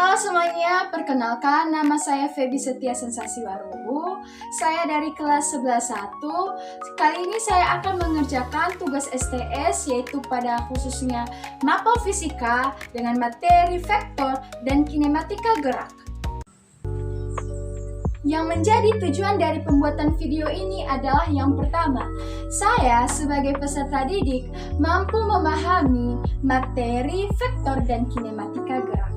Halo semuanya, perkenalkan nama saya Feby Setia Sensasiwaruhu. Saya dari kelas 11-1. Kali ini saya akan mengerjakan tugas STS yaitu pada khususnya mapel fisika dengan materi vektor dan kinematika gerak. Yang menjadi tujuan dari pembuatan video ini adalah yang pertama, saya sebagai peserta didik mampu memahami materi vektor dan kinematika gerak.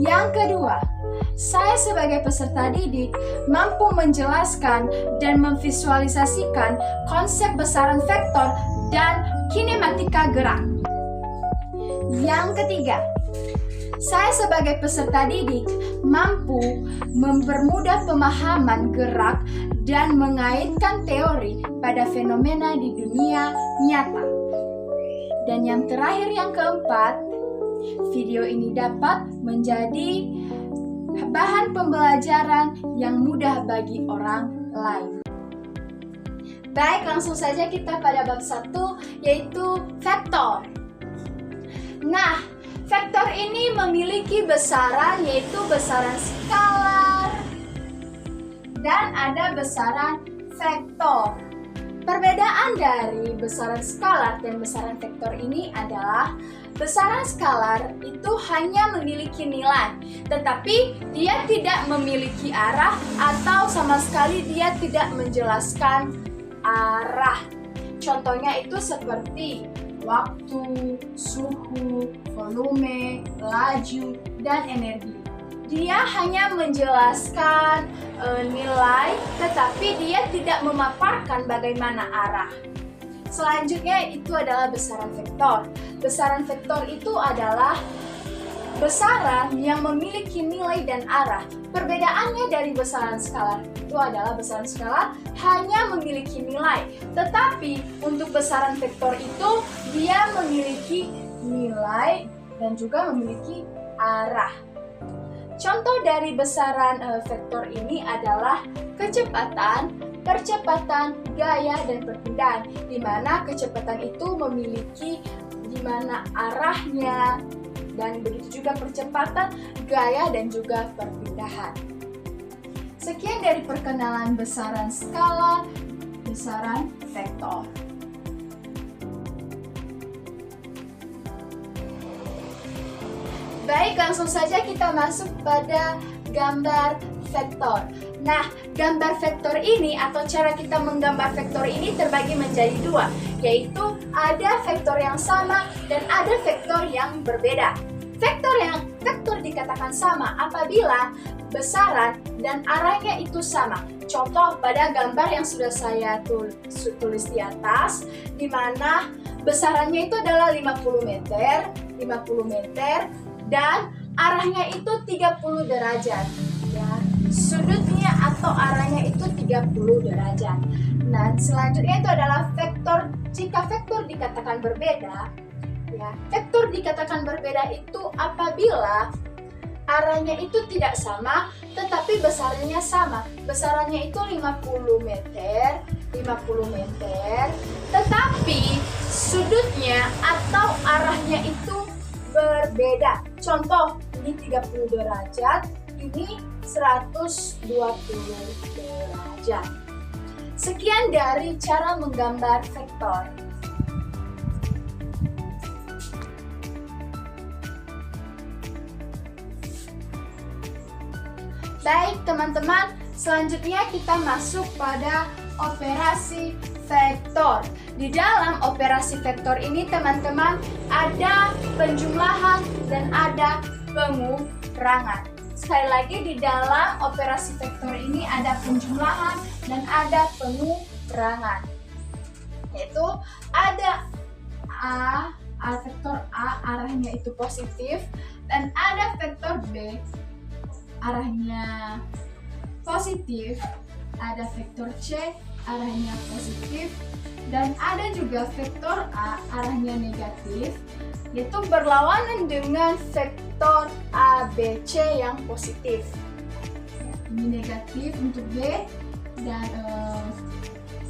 Yang kedua, saya sebagai peserta didik mampu menjelaskan dan memvisualisasikan konsep besaran vektor dan kinematika gerak. Yang ketiga, saya sebagai peserta didik mampu mempermudah pemahaman gerak dan mengaitkan teori pada fenomena di dunia nyata. Dan yang terakhir, yang keempat, video ini dapat menjadi bahan pembelajaran yang mudah bagi orang lain. Baik, langsung saja kita pada bab 1, yaitu vektor. Nah, vektor ini memiliki besaran, yaitu besaran skalar dan ada besaran vektor. Perbedaan dari besaran skalar dan besaran vektor ini adalah besaran skalar itu hanya memiliki nilai, tetapi dia tidak memiliki arah atau sama sekali dia tidak menjelaskan arah. Contohnya itu seperti waktu, suhu, volume, laju, dan energi. Dia hanya menjelaskan nilai, tetapi dia tidak memaparkan bagaimana arah. Selanjutnya itu adalah besaran vektor. Besaran vektor itu adalah besaran yang memiliki nilai dan arah. Perbedaannya dari besaran skalar itu adalah besaran skalar hanya memiliki nilai, tetapi untuk besaran vektor itu dia memiliki nilai dan juga memiliki arah. Contoh dari besaran vektor ini adalah kecepatan, percepatan, gaya, dan perpindahan, di mana kecepatan itu memiliki di mana arahnya, dan begitu juga percepatan, gaya, dan juga perpindahan. Sekian dari perkenalan besaran skala, besaran vektor. Baik, langsung saja kita masuk pada gambar vektor. Nah, gambar vektor ini atau cara kita menggambar vektor ini terbagi menjadi dua, yaitu ada vektor yang sama dan ada vektor yang berbeda. Vektor dikatakan sama apabila besaran dan arahnya itu sama. Contoh pada gambar yang sudah saya tulis di atas, di mana besarannya itu adalah 50 meter dan arahnya itu 30 derajat. Ya, sudutnya atau arahnya itu 30 derajat. Nah, selanjutnya itu adalah vektor. Jika vektor dikatakan berbeda, ya, vektor dikatakan berbeda itu apabila arahnya itu tidak sama, tetapi besarannya sama. Besarannya itu 50 meter, tetapi sudutnya atau arahnya itu berbeda. Contoh, ini 30 derajat, ini 120 derajat. Sekian dari cara menggambar vektor. Baik teman-teman, selanjutnya kita masuk pada operasi vektor. Di dalam operasi vektor ini teman-teman ada penjumlahan dan ada pengurangan. Sekali lagi, di dalam operasi vektor ini ada penjumlahan dan ada pengurangan. Yaitu ada vektor A arahnya itu positif, dan ada vektor B arahnya positif, ada vektor C arahnya positif, dan ada juga vektor A arahnya negatif, yaitu berlawanan dengan vektor ABC yang positif. Ini negatif untuk B dan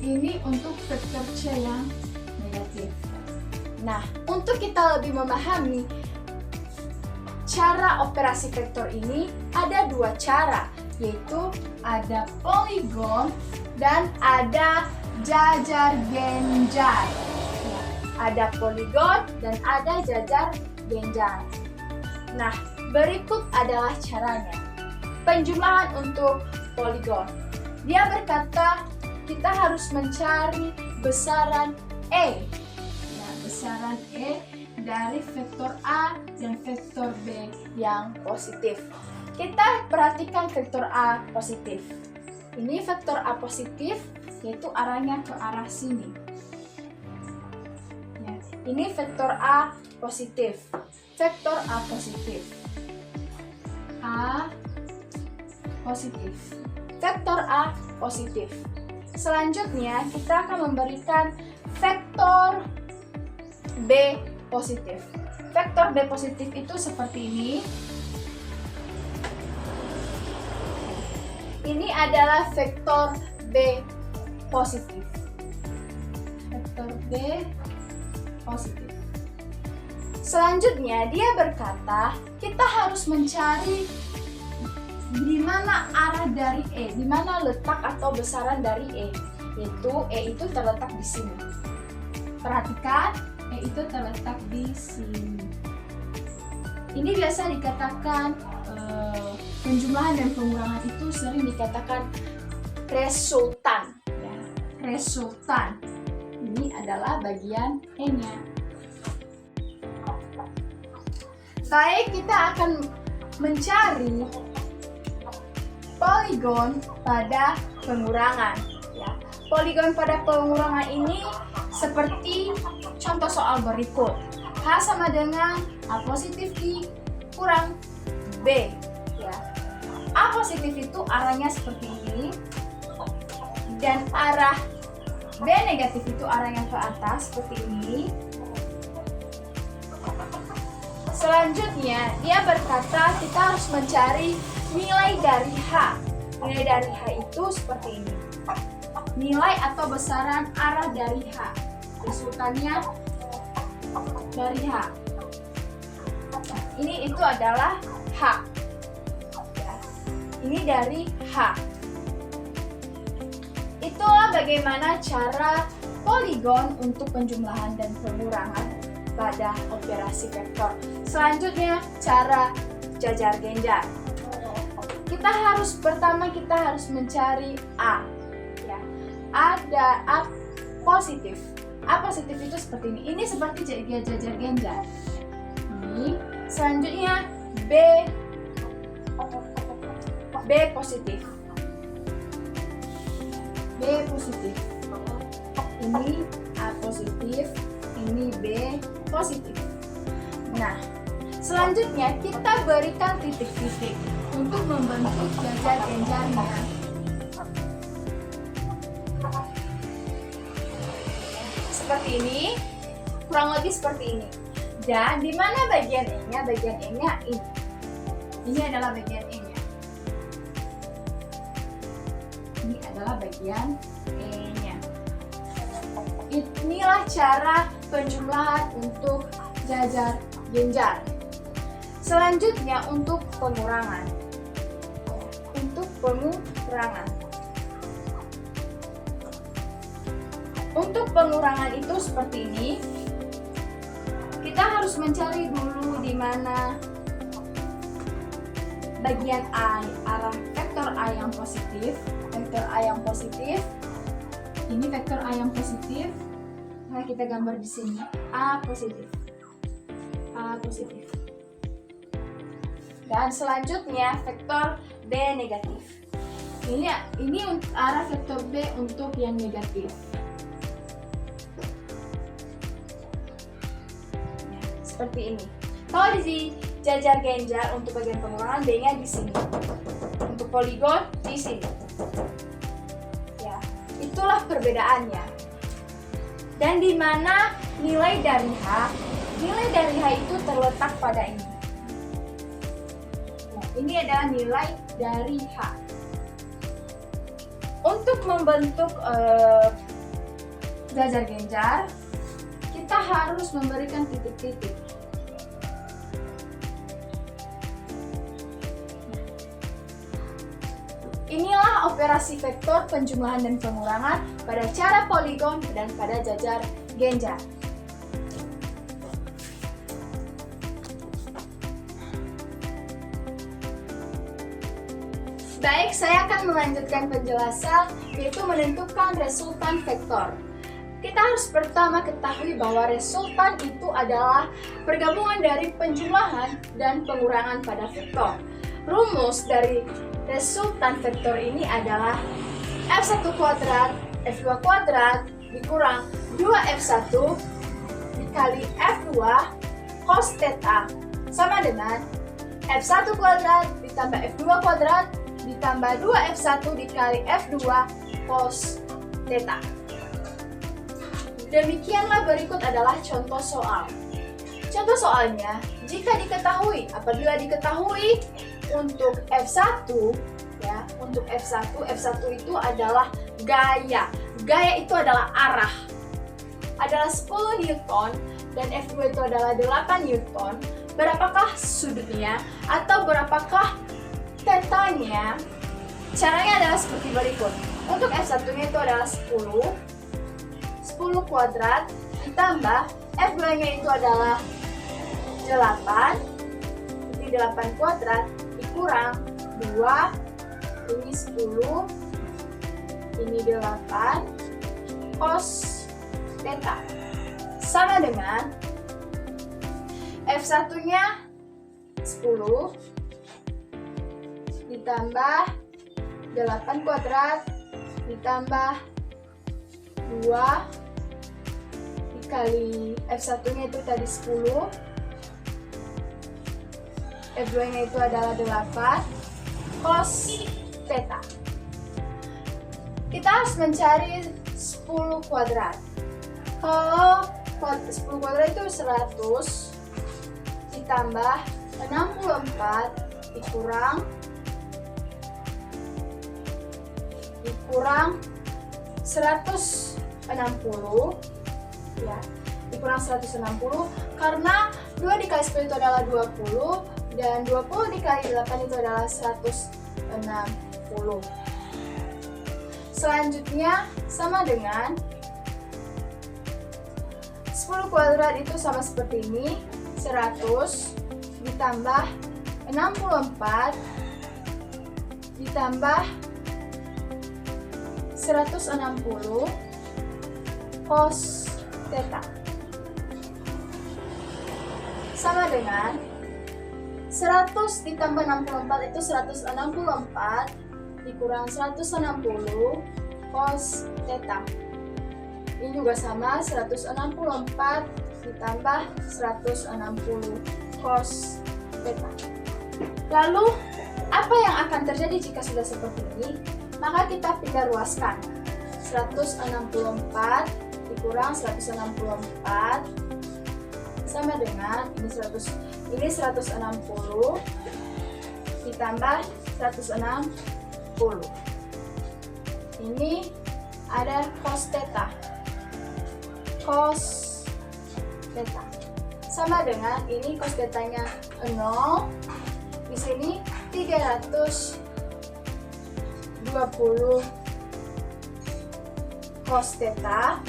ini untuk vektor C yang negatif. Nah, untuk kita lebih memahami cara operasi vektor ini ada dua cara, yaitu ada poligon dan ada jajar genjar. Ya, ada poligon dan ada jajar genjar. Nah, berikut adalah caranya. Penjumlahan untuk poligon. Dia berkata kita harus mencari besaran E. Nah, besaran E dari vektor A dan vektor B yang positif. Kita perhatikan vektor A positif. Ini vektor A positif, yaitu arahnya ke arah sini. Ya, ini vektor A positif. Vektor A positif. A positif. Vektor A positif. Selanjutnya kita akan memberikan vektor B positif. Vektor B positif itu seperti ini. Ini adalah vektor B positif. Vektor B positif. Selanjutnya dia berkata kita harus mencari di mana arah dari E, di mana letak atau besaran dari E. Yaitu E itu terletak di sini. Perhatikan, E itu terletak di sini. Ini biasa dikatakan penjumlahan dan pengurangan itu sering dikatakan resultan. Ya, resultan. Ini adalah bagian E-nya. Baik, kita akan mencari poligon pada pengurangan. Ya, poligon pada pengurangan ini seperti contoh soal berikut. H sama dengan A positif dikurang B. Ya. A positif itu arahnya seperti ini, dan arah B negatif itu arahnya ke atas seperti ini. Selanjutnya dia berkata kita harus mencari nilai dari H. Nilai dari H itu seperti ini. Nilai atau besaran arah dari H. Resultannya dari H. Nah, ini itu adalah H. Ya. Ini dari H. Itulah bagaimana cara poligon untuk penjumlahan dan pengurangan pada operasi vektor. Selanjutnya cara jajar genjar. Pertama kita harus mencari A. Ya. Ada A positif. A positif itu seperti ini. Ini seperti jajar genjar. Ini. Selanjutnya B positif. B positif. Ini A positif. Ini B positif. Nah, selanjutnya kita berikan titik-titik untuk membentuk jajar genjarnya. Seperti ini, kurang lebih seperti ini. Dan di mana bagian E-nya? Bagian E-nya ini. Ini adalah bagian E-nya. Ini adalah bagian E-nya. Inilah cara penjumlahan untuk jajar genjar. Selanjutnya untuk pengurangan. Untuk pengurangan itu seperti ini. Kita harus mencari dulu di mana bagian A, arah vektor A yang positif. Vektor A yang positif. Ini vektor A yang positif. Nah, kita gambar di sini. A positif. A positif. Dan selanjutnya vektor B negatif. Ini arah vektor B untuk yang negatif. Ya, seperti ini. Kalau di jajar genjar untuk bagian pengurangan B-nya di sini. Untuk poligon di sini. Ya, itulah perbedaannya. Dan di mana nilai dari H? Nilai dari H itu terletak pada ini. Nah, ini adalah nilai dari H. Untuk membentuk jajar genjar, kita harus memberikan titik-titik. Inilah operasi vektor penjumlahan dan pengurangan pada cara poligon dan pada jajar genjar. Baik, saya akan melanjutkan penjelasan, yaitu menentukan resultan vektor. Kita harus pertama ketahui bahwa resultan itu adalah pergabungan dari penjumlahan dan pengurangan pada vektor. Rumus dari resultan vektor ini adalah F1 kuadrat, F2 kuadrat dikurang 2F1 dikali F2 cos theta sama dengan F1 kuadrat ditambah F2 kuadrat ditambah 2F1 dikali F2 cos theta. Demikianlah berikut adalah contoh soal. Contoh soalnya, apabila diketahui untuk F1, ya, untuk F1 itu adalah gaya. Gaya itu adalah arah. Adalah 10 Newton dan F2 itu adalah 8 Newton. Berapakah sudutnya atau berapakah tetanya? Caranya adalah seperti berikut. Untuk F1-nya itu adalah 10 kuadrat ditambah F2-nya itu adalah 8. Jadi 8 kuadrat dikurang 2, ini 10, ini 8, cos theta. Sama dengan F1-nya 10 ditambah 8 kuadrat ditambah 2 dikali F1-nya itu tadi 10, F2-nya itu adalah 8 cos theta. Kita harus mencari 10 kuadrat. Kalau 10 kuadrat itu 100 ditambah 64 dikurang 160, ya, dikurang 160 karena 2 dikali 10 itu adalah 20 dan 20 dikali 8 itu adalah 160. Selanjutnya sama dengan 10 kuadrat itu sama seperti ini, 100 ditambah 64 ditambah 160 cos theta sama dengan 100 ditambah 64 itu 164 dikurang 160 cos theta. Ini juga sama, 164 ditambah 160 cos theta. Lalu apa yang akan terjadi jika sudah seperti ini? Maka kita pindah ruaskan. 164 dikurang 164 sama dengan ini 160 ditambah 160. Ini ada cos theta. Cos theta sama dengan ini cos theta-nya 0. Di sini 320 cos theta.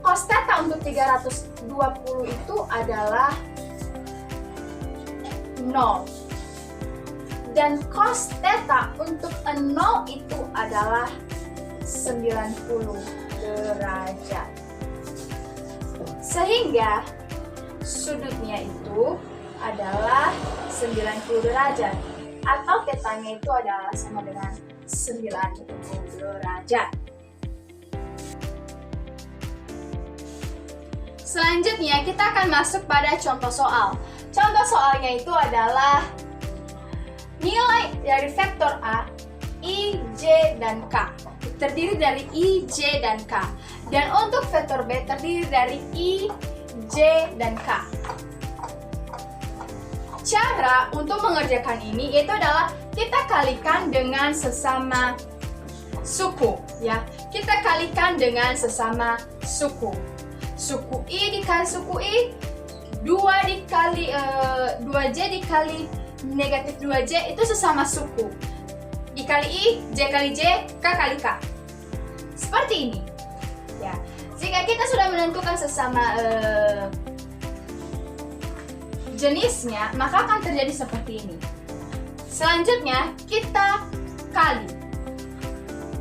Cos theta untuk 320 itu adalah 0. Dan cos theta untuk 0 itu adalah 90 derajat. Sehingga sudutnya itu adalah 90 derajat atau tetanya itu adalah sama dengan 90 derajat. Selanjutnya kita akan masuk pada contoh soal. Contoh soalnya itu adalah nilai dari vektor A, I, J, dan K. Terdiri dari I, J, dan K. Dan untuk vektor B terdiri dari I, J, dan K. Cara untuk mengerjakan ini yaitu adalah kita kalikan dengan sesama suku, ya. Kita kalikan dengan sesama suku. Suku I dikali suku I, 2J dikali negatif 2J itu sesama suku. I kali I, J kali J, K kali K. Seperti ini. Ya. Jika kita sudah menentukan sesama jenisnya, maka akan terjadi seperti ini. Selanjutnya, kita kali.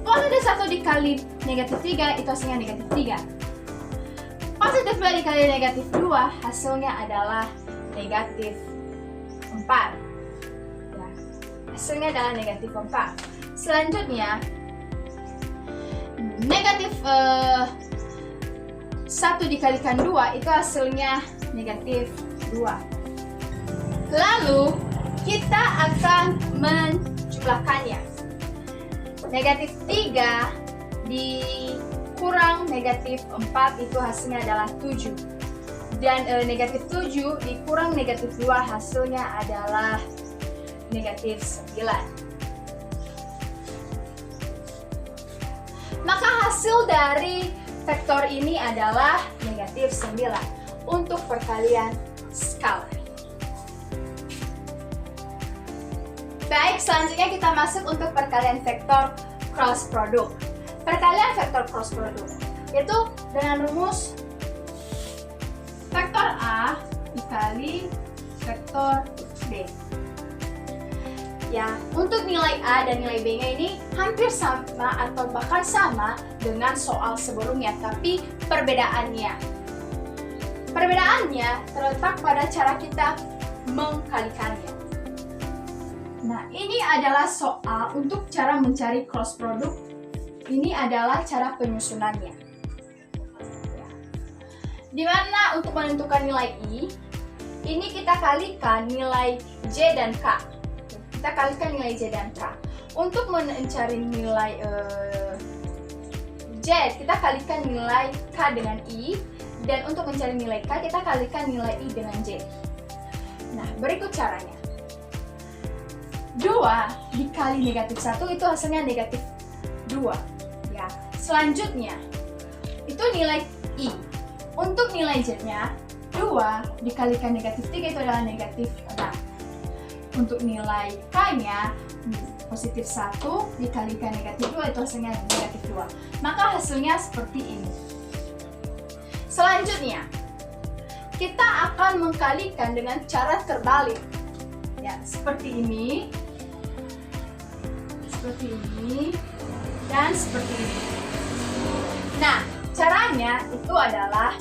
Positif 1 dikali negatif 3 itu hasilnya negatif 3. Positif 2 dikali negatif 2 hasilnya adalah negatif 4. Ya, hasilnya adalah negatif 4. Selanjutnya, negatif 1 dikalikan 2 itu hasilnya negatif 2. Lalu kita akan menjumlahkannya. Negatif 3 dikurang negatif 4 itu hasilnya adalah 7. Dan negatif 7 dikurang negatif 2 hasilnya adalah negatif 9. Maka hasil dari vektor ini adalah negatif 9 untuk perkalian skalar. Baik, selanjutnya kita masuk untuk perkalian vektor cross product. Perkalian vektor cross product yaitu dengan rumus vektor A dikali vektor B. Ya, untuk nilai A dan nilai B-nya ini hampir sama atau bahkan sama dengan soal sebelumnya, tapi perbedaannya terletak pada cara kita mengkalikannya. Nah, ini adalah soal untuk cara mencari cross product. Ini adalah cara penyusunannya. Dimana untuk menentukan nilai I, ini kita kalikan nilai J dan K. Kita kalikan nilai J dan K. Untuk mencari nilai J, kita kalikan nilai K dengan I. Dan untuk mencari nilai K, kita kalikan nilai I dengan J. Nah, berikut caranya. 2 dikali negatif 1 itu hasilnya negatif 2. Ya. Selanjutnya, itu nilai I. Untuk nilai Z-nya, 2 dikalikan negatif 3 itu adalah negatif 6. Untuk nilai K-nya, positif 1 dikalikan negatif 2 itu hasilnya negatif 2. Maka hasilnya seperti ini. Selanjutnya, kita akan mengkalikan dengan cara terbalik. Ya, seperti ini, dan seperti ini. Nah, caranya itu adalah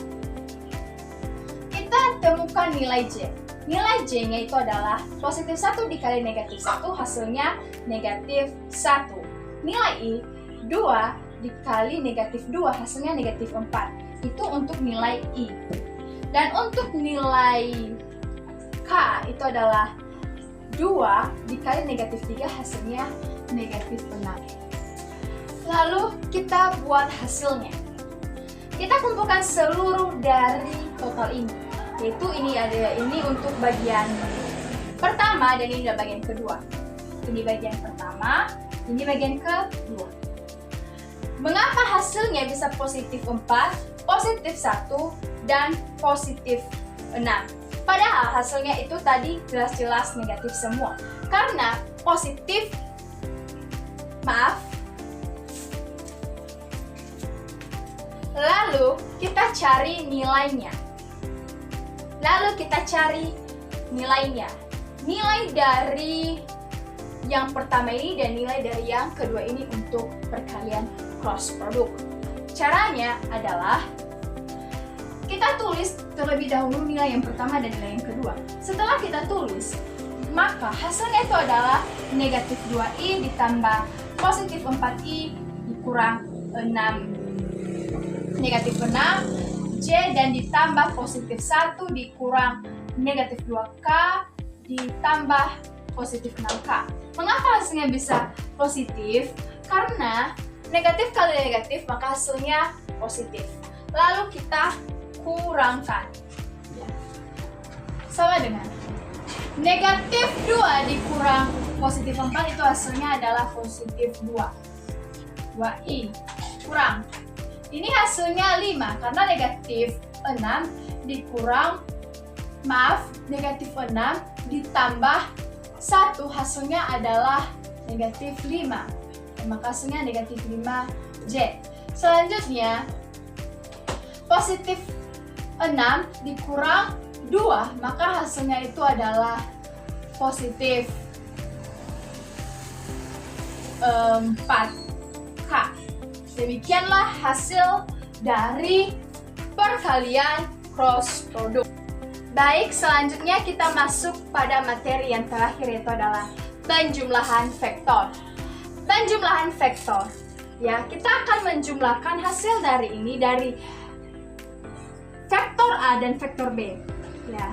kita temukan nilai J. Nilai J-nya itu adalah positif 1 dikali negatif 1 hasilnya negatif 1. Nilai I, 2 dikali negatif 2 hasilnya negatif 4. Itu untuk nilai I. Dan untuk nilai K itu adalah 2 dikali negatif 3 hasilnya negatif 6. Lalu kita buat hasilnya. Kita kumpulkan seluruh dari total ini. Yaitu ini untuk bagian pertama dan ini adalah bagian kedua. Ini bagian pertama, ini bagian kedua. Mengapa hasilnya bisa positif 4, positif 1, dan positif 6? Padahal hasilnya itu tadi jelas-jelas negatif semua. Karena lalu kita cari nilainya. Nilai dari yang pertama ini dan nilai dari yang kedua ini untuk perkalian cross product. Caranya adalah kita tulis terlebih dahulu nilai yang pertama dan nilai yang kedua. Setelah kita tulis, maka hasilnya itu adalah negatif 2i ditambah positif 4i dikurang 6 negatif 6 J dan ditambah positif 1 dikurang negatif 2K ditambah positif 6K. Mengapa hasilnya bisa positif? Karena negatif kali negatif maka hasilnya positif. Lalu kita kurangkan. Sama dengan negatif 2 dikurang positif 4 itu hasilnya adalah positif 2. 2i kurang. Ini hasilnya 5 karena negatif 6 dikurang negatif 6 ditambah 1 hasilnya adalah negatif 5. Maka hasilnya negatif 5Z. Selanjutnya, positif 6 dikurang 2, maka hasilnya itu adalah positif 4K. Demikianlah hasil dari perkalian cross product. Baik, selanjutnya kita masuk pada materi yang terakhir, yaitu adalah penjumlahan vektor. Penjumlahan vektor, ya, kita akan menjumlahkan hasil dari ini dari vektor A dan vektor B. Ya,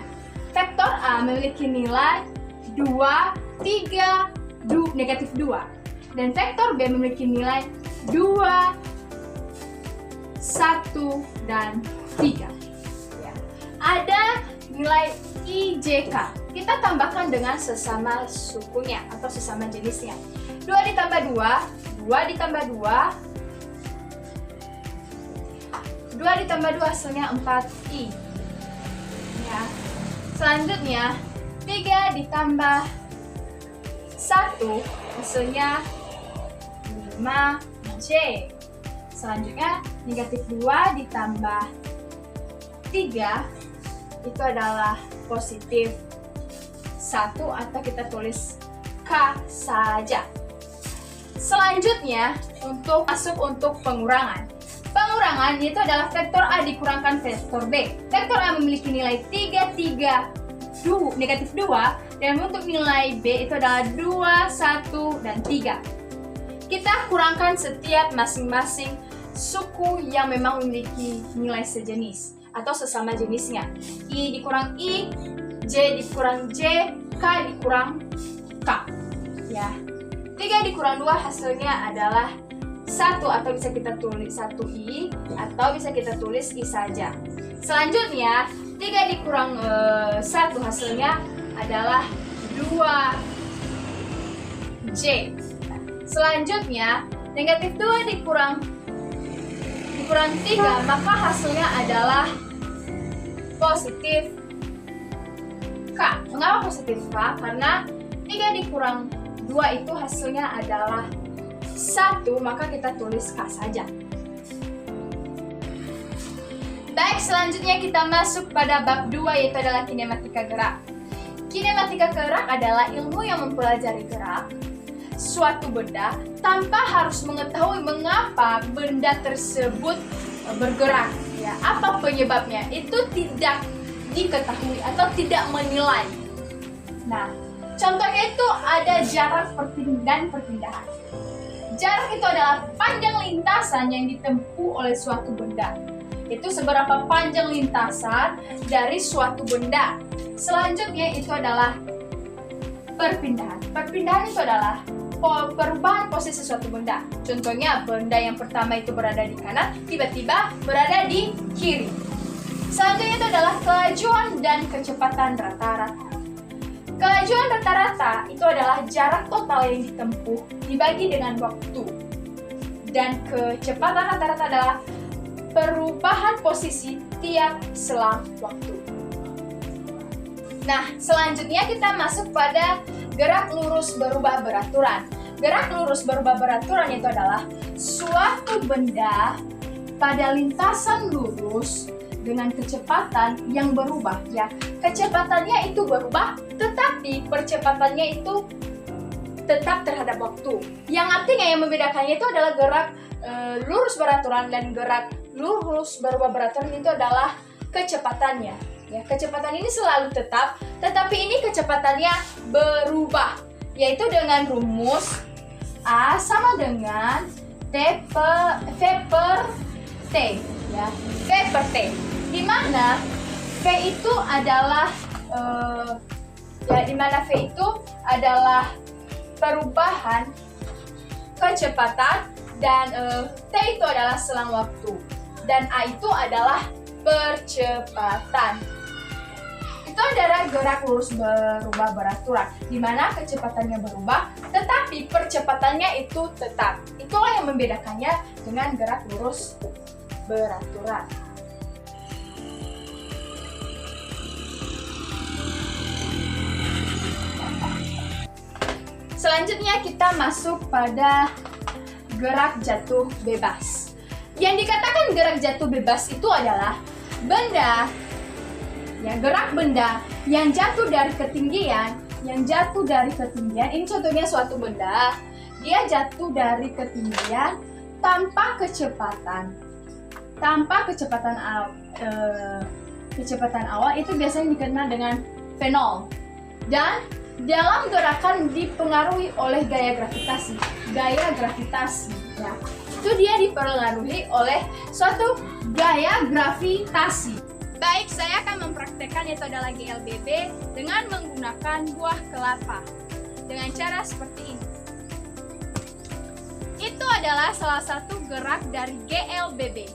vektor A memiliki nilai 2, 3, negatif 2, dan vektor B memiliki nilai 2, 1, dan 3. Ya. Ada nilai IJK. Kita tambahkan dengan sesama sukunya atau sesama jenisnya. 2 ditambah 2, 2 ditambah 2, 2 ditambah 2 hasilnya 4I. Ya. Selanjutnya 3 ditambah 1 hasilnya 5J. Selanjutnya negatif 2 ditambah 3 itu adalah positif 1 atau kita tulis K saja. Selanjutnya untuk pengurangan. Pengurangan itu adalah vektor A dikurangkan vektor B. Vektor A memiliki nilai 3, negatif 2, dan untuk nilai B itu adalah 2, 1, dan 3. Kita kurangkan setiap masing-masing suku yang memang memiliki nilai sejenis atau sesama jenisnya. I dikurang I, J dikurang J, K dikurang K. Ya. 3 dikurang 2 hasilnya adalah 1 atau bisa kita tulis 1I atau bisa kita tulis I saja. Selanjutnya 3 dikurang 1 hasilnya adalah 2J. Selanjutnya negatif 2 dikurang 3, maka hasilnya adalah positif K. Mengapa positif K? Karena 3 dikurang 2 itu hasilnya adalah 1, maka kita tulis K saja. Baik, selanjutnya kita masuk pada bab 2, yaitu adalah kinematika gerak. Kinematika gerak adalah ilmu yang mempelajari gerak suatu benda tanpa harus mengetahui mengapa benda tersebut bergerak. Ya, apa penyebabnya? Itu tidak diketahui atau tidak menilai. Nah, contohnya itu ada jarak dan perpindahan. Jarak itu adalah panjang lintasan yang ditempuh oleh suatu benda. Itu seberapa panjang lintasan dari suatu benda. Selanjutnya itu adalah perpindahan. Perpindahan itu adalah perubahan posisi suatu benda. Contohnya, benda yang pertama itu berada di kanan, tiba-tiba berada di kiri. Selanjutnya itu adalah kelajuan dan kecepatan rata-rata. Kelajuan rata-rata itu adalah jarak total yang ditempuh dibagi dengan waktu. Dan kecepatan rata-rata adalah perubahan posisi tiap selang waktu. Nah, selanjutnya kita masuk pada gerak lurus berubah beraturan. Gerak lurus berubah beraturan itu adalah suatu benda pada lintasan lurus dengan kecepatan yang berubah, ya. Kecepatannya itu berubah, tetapi percepatannya itu tetap terhadap waktu. Yang artinya yang membedakannya itu adalah gerak lurus beraturan dan gerak lurus berubah beraturan itu adalah kecepatannya. Ya, kecepatan ini selalu tetap, tetapi ini kecepatannya berubah, yaitu dengan rumus A sama dengan V per T, ya, V per T, di mana V itu adalah perubahan kecepatan dan T itu adalah selang waktu dan A itu adalah percepatan. Itu adalah gerak lurus berubah beraturan, di mana kecepatannya berubah, tetapi percepatannya itu tetap. Itulah yang membedakannya dengan gerak lurus beraturan. Selanjutnya kita masuk pada gerak jatuh bebas. Yang dikatakan gerak jatuh bebas itu adalah benda, ya, gerak benda yang jatuh dari ketinggian, ini contohnya suatu benda, dia jatuh dari ketinggian tanpa kecepatan awal, itu biasanya dikenal dengan V0, dan dalam gerakan dipengaruhi oleh gaya gravitasi, ya. Itu dia dipengaruhi oleh suatu gaya gravitasi. Baik, saya akan mempraktekkan metode lagi GLBB dengan menggunakan buah kelapa dengan cara seperti ini. Itu adalah salah satu gerak dari GLBB.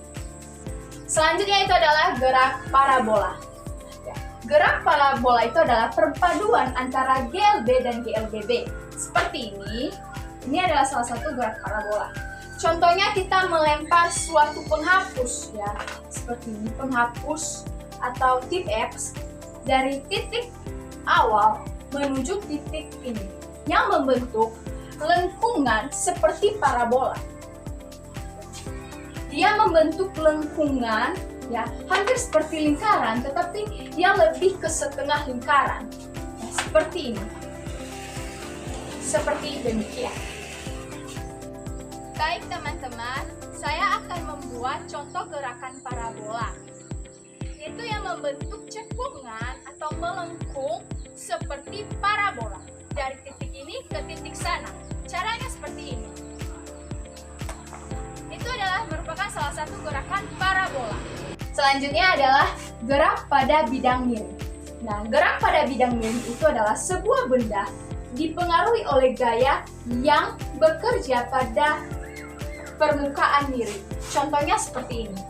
Selanjutnya itu adalah gerak parabola. Gerak parabola itu adalah perpaduan antara GLB dan GLBB. Seperti ini. Ini adalah salah satu gerak parabola. Contohnya kita melempar suatu penghapus, ya, seperti ini, penghapus atau tip X dari titik awal menuju titik ini yang membentuk lengkungan seperti parabola. Dia membentuk lengkungan, ya, hampir seperti lingkaran, tetapi dia lebih ke setengah lingkaran, ya, seperti ini, seperti demikian. Baik teman-teman, saya akan membuat contoh gerakan parabola, yaitu yang membentuk cekungan atau melengkung seperti parabola dari titik ini ke titik sana. Caranya seperti ini. Itu adalah merupakan salah satu gerakan parabola. Selanjutnya adalah gerak pada bidang miring. Nah, gerak pada bidang miring itu adalah sebuah benda dipengaruhi oleh gaya yang bekerja pada permukaan miring. Contohnya seperti ini.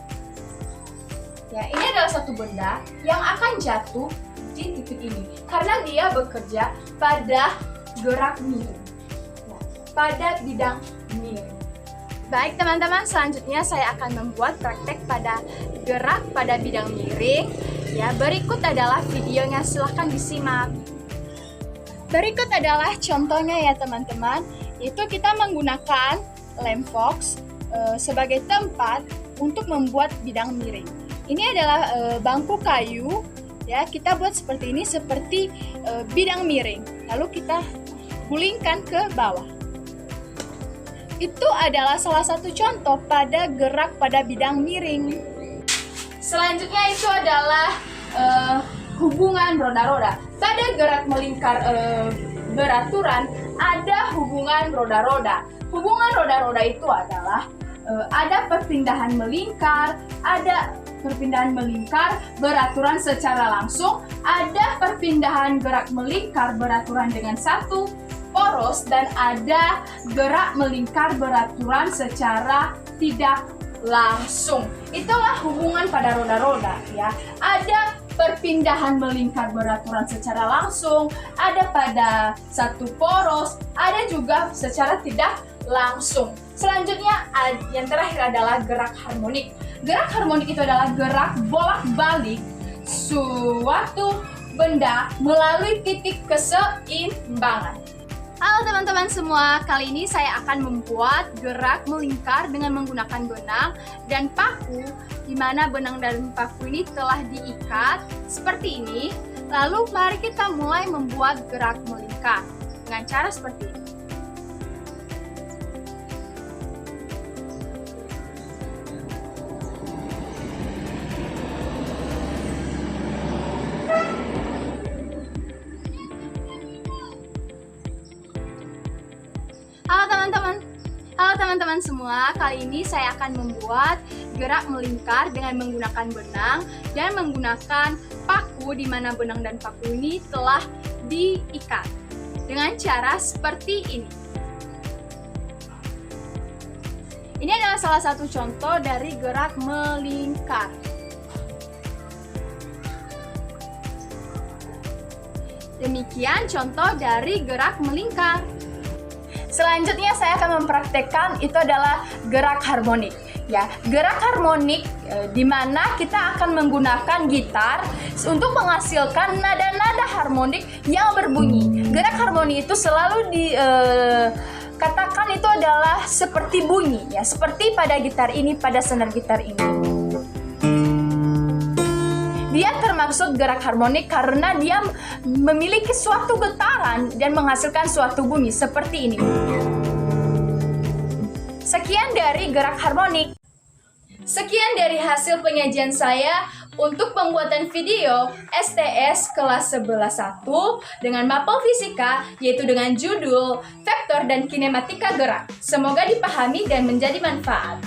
Ya, ini adalah satu benda yang akan jatuh di titik ini karena dia bekerja pada gerak miring, ya, pada bidang miring. Baik teman-teman, selanjutnya saya akan membuat praktek pada gerak pada bidang miring. Ya, berikut adalah videonya, silahkan disimak. Berikut adalah contohnya ya teman-teman. Itu kita menggunakan lem Fox sebagai tempat untuk membuat bidang miring. Ini adalah bangku kayu, ya, kita buat seperti ini, seperti bidang miring. Lalu kita gulingkan ke bawah. Itu adalah salah satu contoh pada gerak pada bidang miring. Selanjutnya itu adalah hubungan roda-roda. Pada gerak melingkar beraturan ada hubungan roda-roda. Hubungan roda-roda itu adalah ada perpindahan melingkar, beraturan secara langsung, ada perpindahan gerak melingkar beraturan dengan satu poros, dan ada gerak melingkar beraturan secara tidak langsung. Itulah hubungan pada roda-roda, ya. Ada perpindahan melingkar beraturan secara langsung, ada pada satu poros, ada juga secara tidak langsung. Selanjutnya yang terakhir adalah gerak harmonik. Gerak harmonik itu adalah gerak bolak-balik suatu benda melalui titik keseimbangan. Halo teman-teman semua, kali ini saya akan membuat gerak melingkar dengan menggunakan benang dan paku, di mana benang dan paku ini telah diikat seperti ini. Lalu mari kita mulai membuat gerak melingkar dengan cara seperti ini. Halo teman-teman semua, kali ini saya akan membuat gerak melingkar dengan menggunakan benang dan menggunakan paku, di mana benang dan paku ini telah diikat dengan cara seperti ini. Ini adalah salah satu contoh dari gerak melingkar. Demikian contoh dari gerak melingkar. Selanjutnya saya akan mempraktekkan itu adalah gerak harmonik. Ya, gerak harmonik di mana kita akan menggunakan gitar untuk menghasilkan nada-nada harmonik yang berbunyi. Gerak harmonik itu selalu katakan itu adalah seperti bunyi, ya, seperti pada gitar ini, pada senar gitar ini. Dia termasuk gerak harmonik karena dia memiliki suatu getaran dan menghasilkan suatu bunyi seperti ini. Sekian dari gerak harmonik. Sekian dari hasil penyajian saya untuk pembuatan video STS kelas 11.1 dengan mapel fisika, yaitu dengan judul Vektor dan Kinematika Gerak. Semoga dipahami dan menjadi manfaat.